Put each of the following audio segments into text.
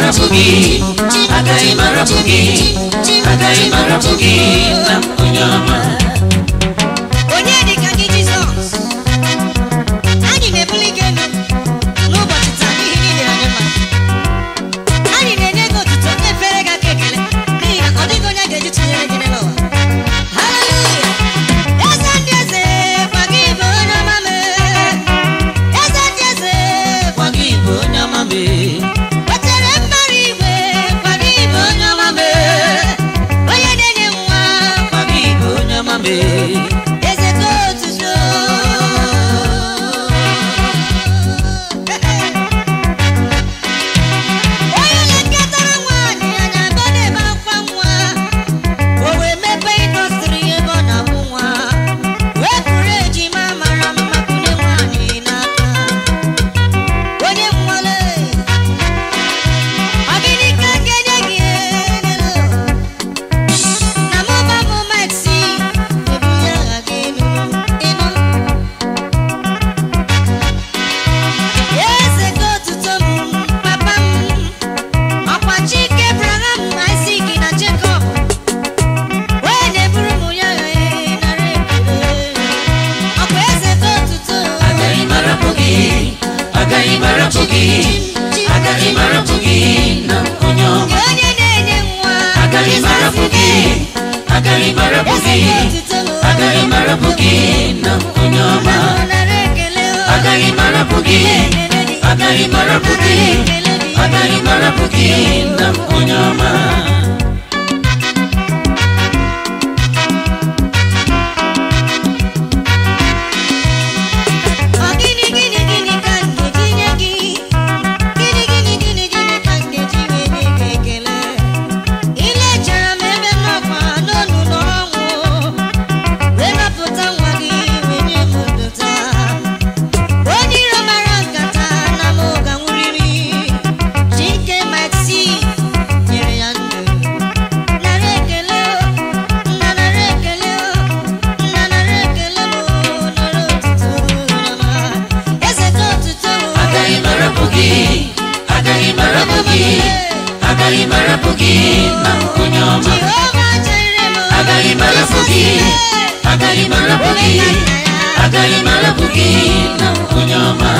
marabugi, agai marabugi, agai marabugi, na kunyama. Onye di ka Jesus. Ani ne bulige no but tani ni anyama. Ani ne nego tuto ne ferega kekele. Ni na odigo nya geji tinyere gine lo. Hallelujah. Yes and yes, forgive no mame. Yes and yes, Forgive no mame. Watere mbariwe, forgive no mame. Oye nenye mwa, Forgive no mame. Agai marabugi, na kunyoma. Agai marabugi, agai marabugi, agai marabugi, na kunyoma. Agai marabugi, agai marabugi, agai marabugi, na kunyoma. Agai marabugi, na kunyoma. Agai marabugi, agai marabugi, agai marabugi, na kunyoma.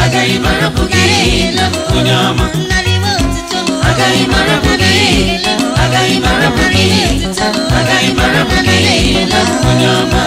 Agai marabugi, na kunyoma. Agai marabugi, agai marabugi, agai marabugi, na kunyoma.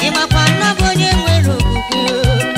Ima kwa na bonye mwero kuku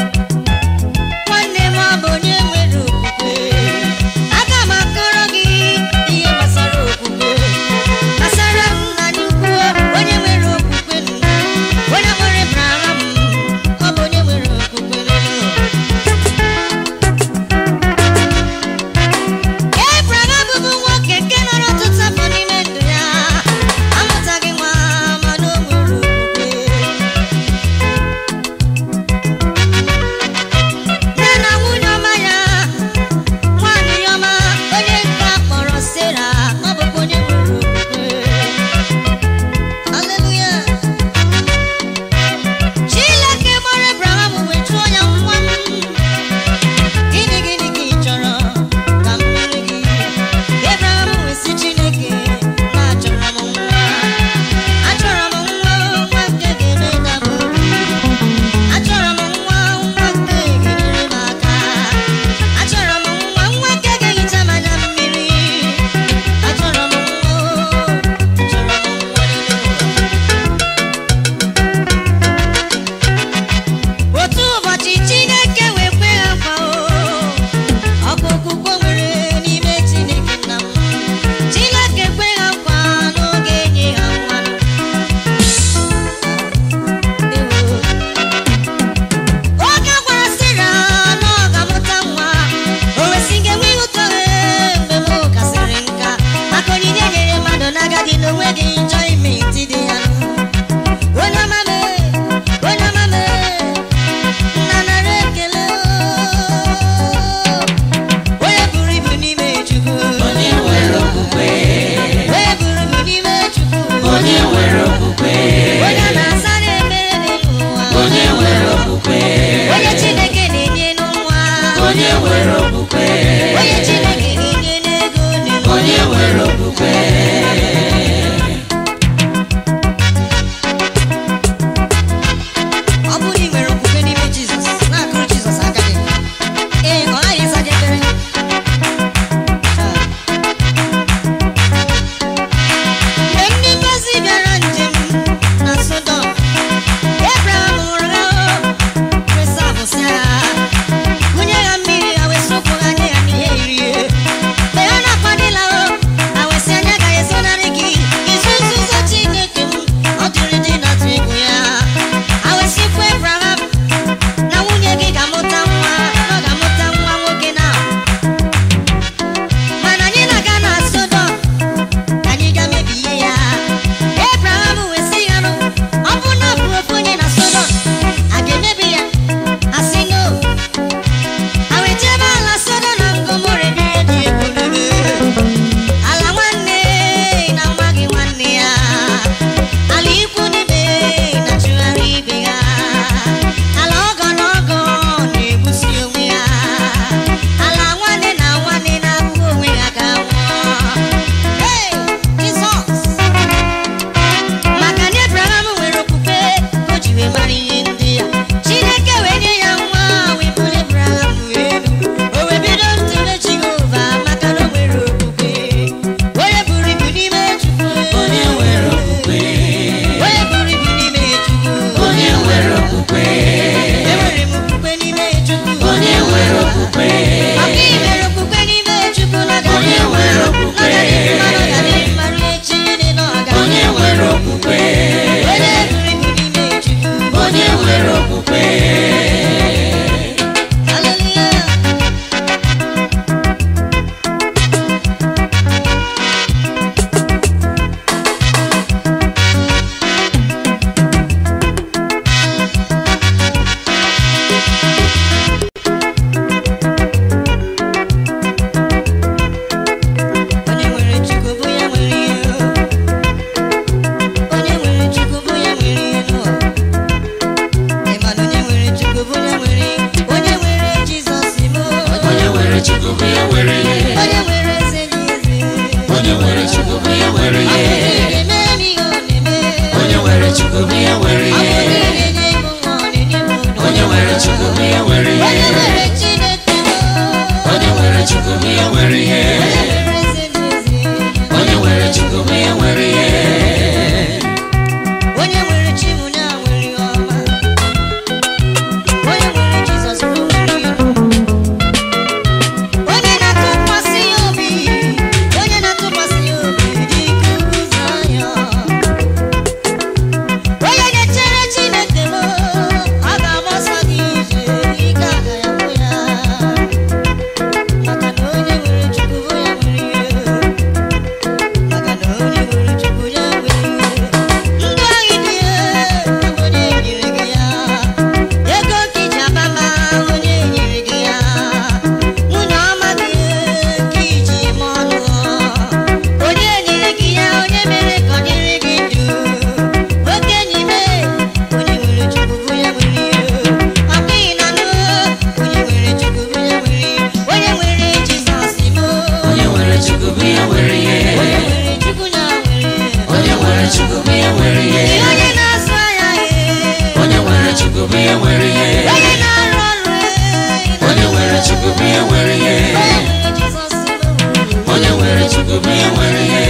Chukwu bụ ya nwere ihe.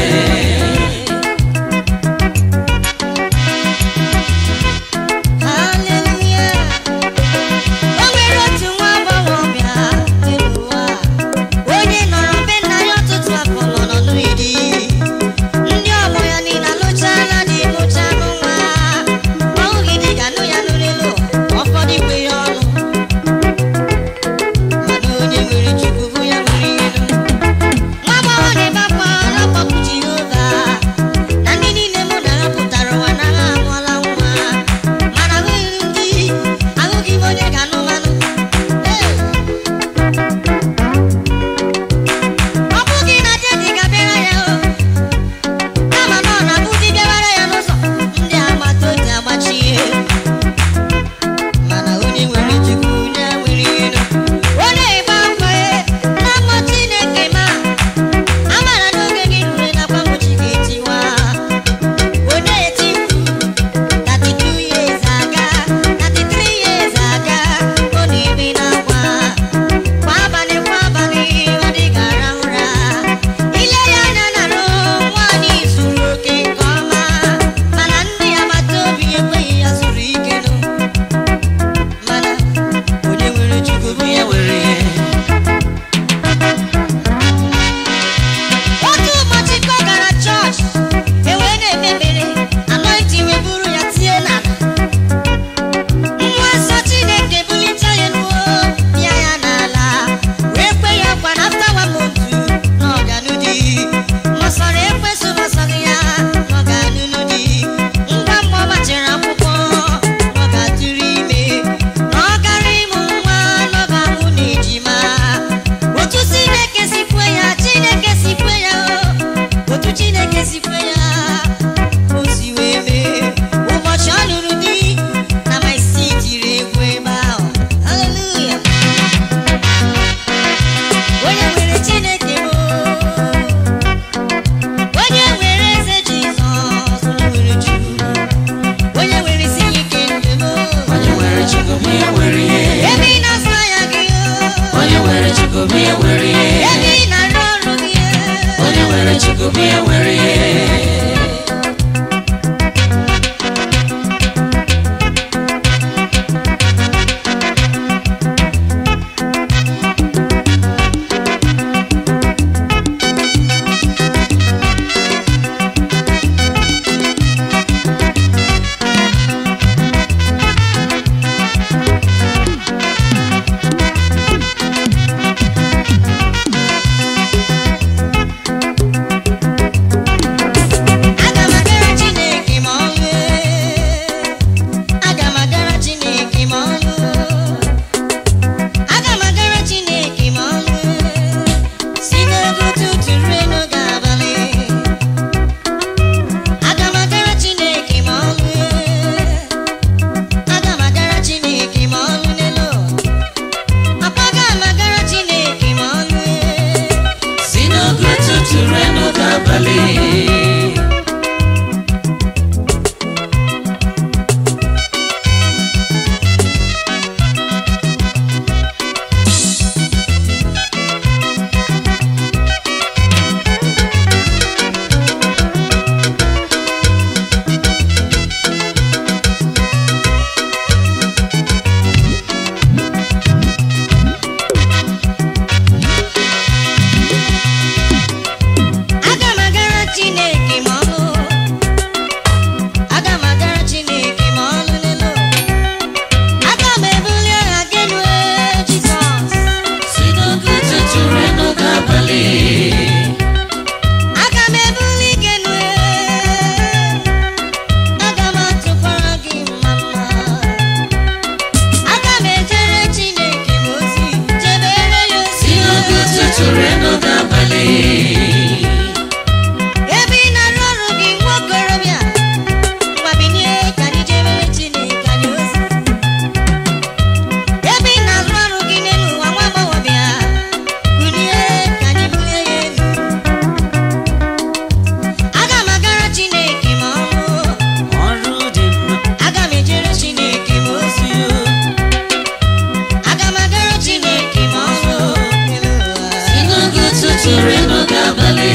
Surrender,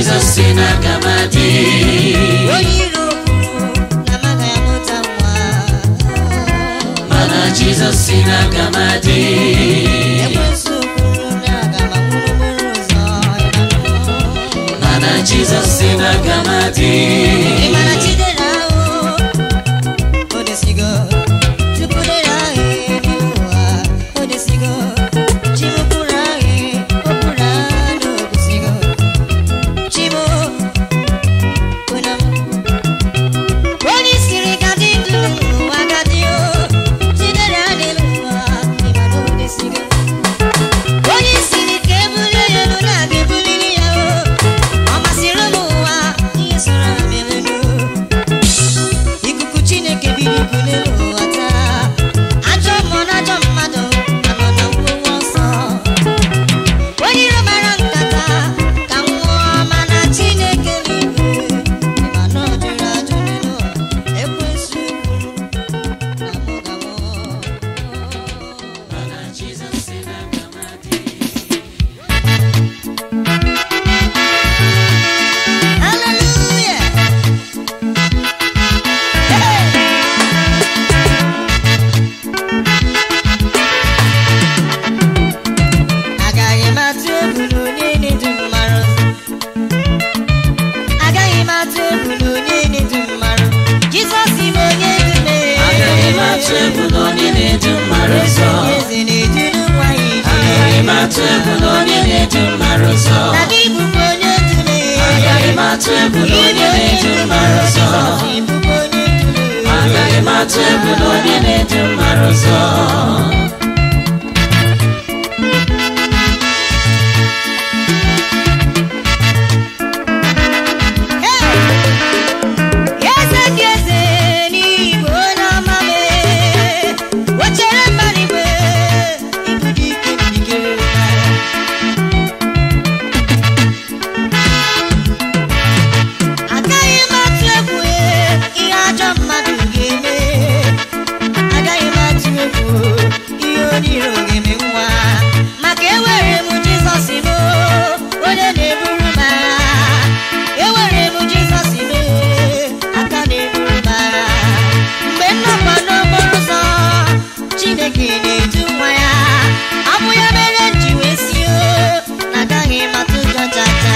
Jesus in a gamadi. Mana Jesus in a gamadi. Mana Jesus in a gamadi. Again, na-edu nwa ya. Ọ bụ ya mere m ji wee si na agaghị m atụ ụjọ chacha.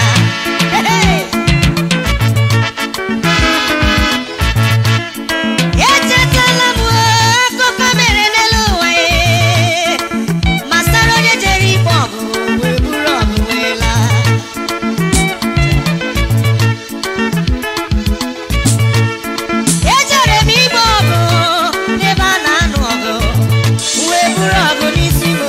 Echetala m akụkọ mere n'elu ụwa masara onye jere igbe ọgụ wee buru ọgụ wee laa. Ejere m igbe ọgụ n'ebe a na-anụ ọgụ wee buru ọgụ n'isi m.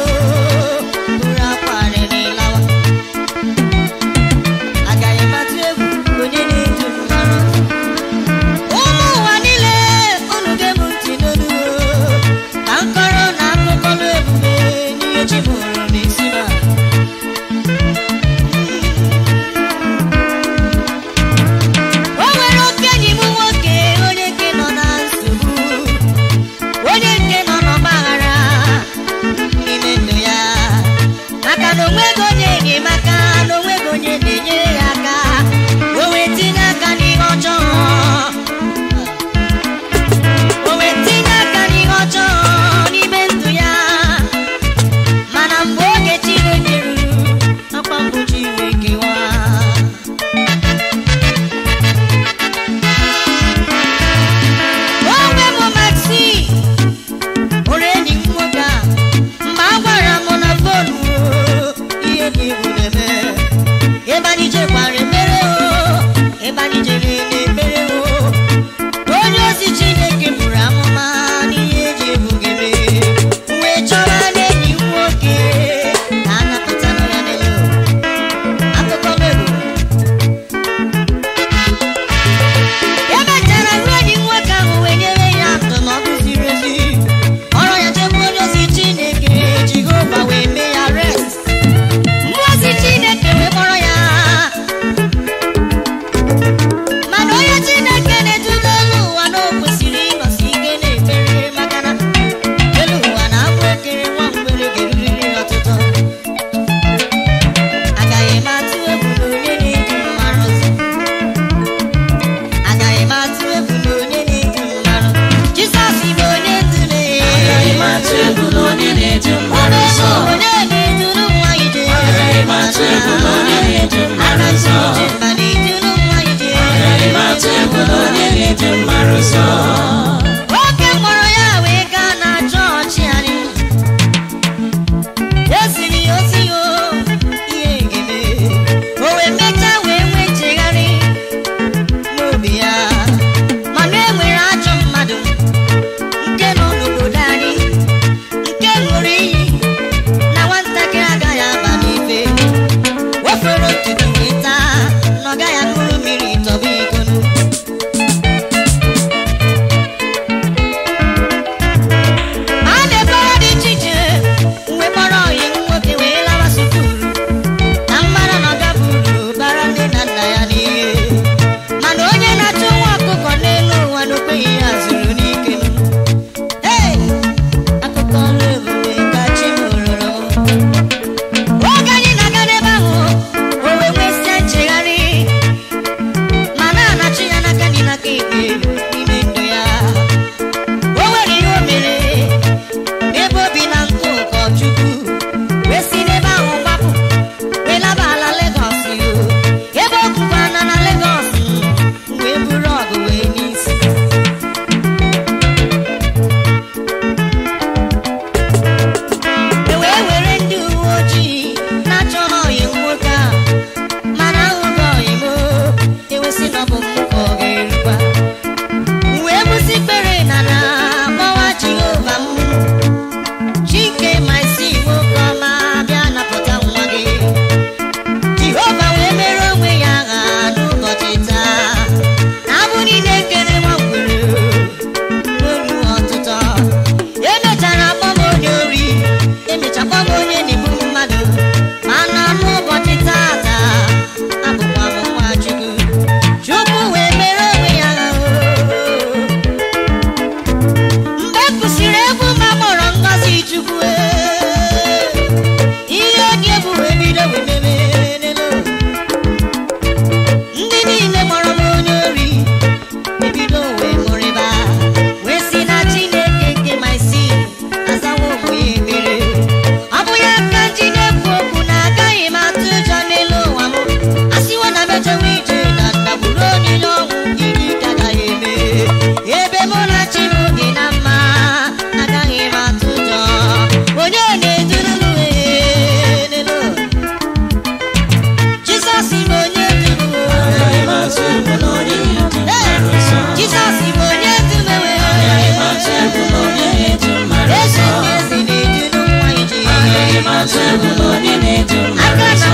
atụ egwu na onye na-edu mmadụ ụzọ.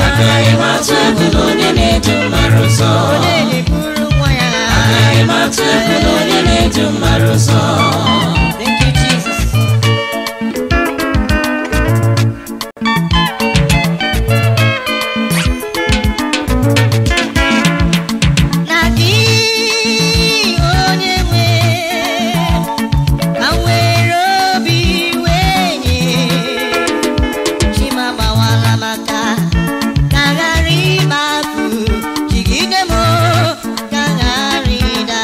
Agaghị m atụ egwu na onye na-edu mmadụ ụzọ. Agaghị m atụ egwu na onye na-edu mmadụ ụzọ. Thank you, Jesus. Na gị onye nwe ka m were obi wee nye Chimamawala maka ka ghara ịgbapụ jigide m ka ghara ịda.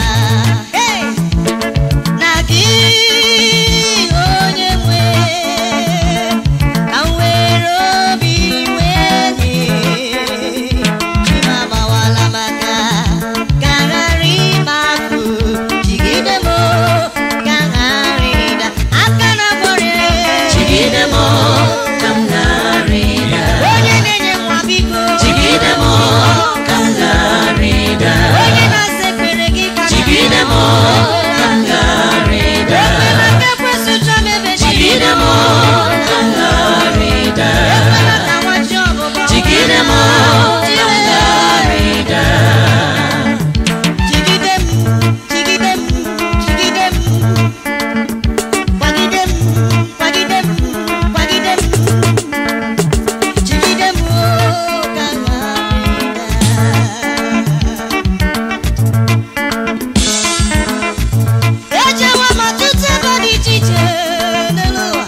Hey! Na gị onye nwe ka m were obi wee nye Chimamawala maka ka ghara ịgbapụ jigide m ka ghara ịda. Aka na gbọrọ Jigide m ka m ghara ịda. onye na-enye nwa biko Jigide m ka m ghara ịda. onye na-asa ekpere gị ka Jigide m ka m ghara ịda. ekwela ka ekwesị chọọ m ebe Jigide m ka m ghara ịda. ekwela ka nwachi ọbụbọ Jigide m ka m ghara ịda. jigide m jigide m jigide m kwagide m kwagide m kwagide m jigide m ka m ghara ịda. Ejewo m ọtụtụ ebe dị iche iche n'elu ụwa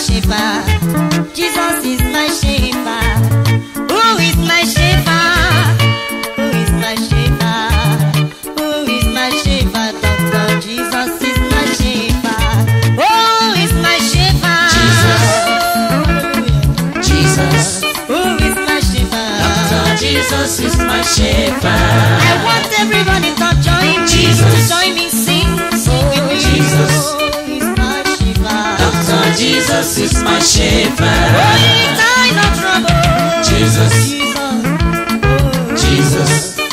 shepherd? Jesus is my shepherd. Who is my shepherd? Who is my shepherd? Who is my shepherd? Doctor, Jesus is my shepherd. Who is my shepherd? Jesus. Who is my shepherd? Doctor, Jesus is my shepherd. I want everybody to join me. Jesus. Join me, sing with me. Jesus. Who is my shepherd? Doctor, Jesus is my shepherd. Oh, in time of trouble. Jesus. Jesus.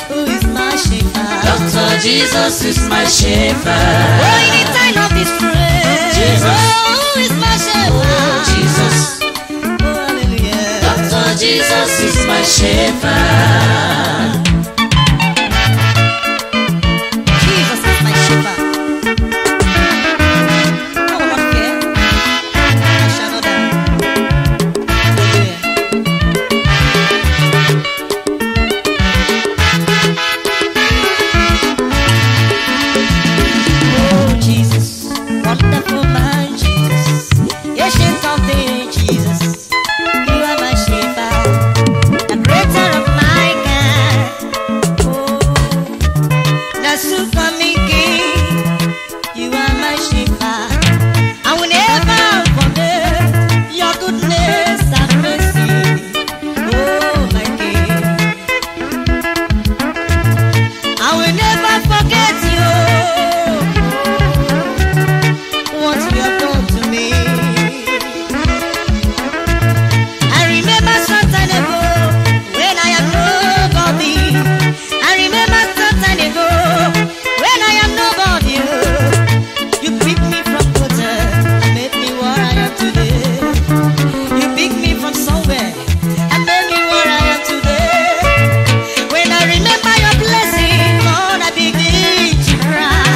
Who is my shepherd? Doctor, Jesus is my shepherd. Oh, in time of distress. Jesus. Oh, who is my shepherd? Jesus. Oh, hallelujah. Doctor, Jesus is my shepherd. Jesus is my shepherd. I will not fear. I shall not die. Hallelujah. Oh, Jesus, wonderful man, Jesus, ancient of days, Jesus, you are my shepherd, the creator of my God. Oh, the soon coming King, you are my shepherd. I will never forget your goodness and mercy. Oh, my King, I will never forget you. What you have done to me. I remember some time ago when I am nobody. I remember some time ago when I am nobody. You picked me from gutter and made me what I am today. You picked me from somewhere and made me what I am today. When I remember your blessing, Lord, I begin to cry.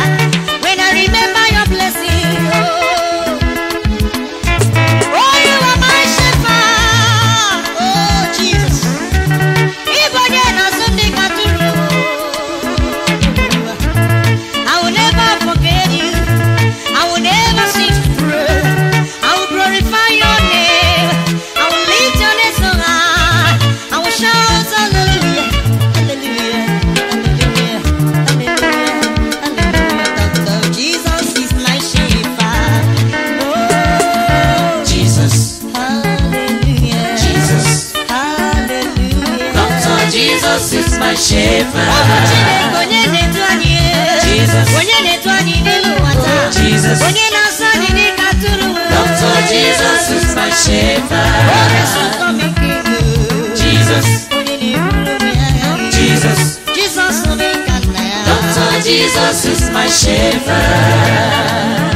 When I remember your blessing, oh, you are my shepherd, oh Jesus. Ibonye na Sunday katuru. I will never forget you. I will never cease to pray. I will glorify your name. I will lift your name so high. I will shout hallelujah, hallelujah, hallelujah, hallelujah, hallelujah. Doctor, Jesus is my shepherd. Oh, Jesus. hallelujah. Jesus. Hallelujah. Doctor, Jesus is my shepherd. Jesus. Jesus. Doctor, Jesus is my shepherd. Jesus. Jesus. Jesus. Doctor, Jesus is my shepherd.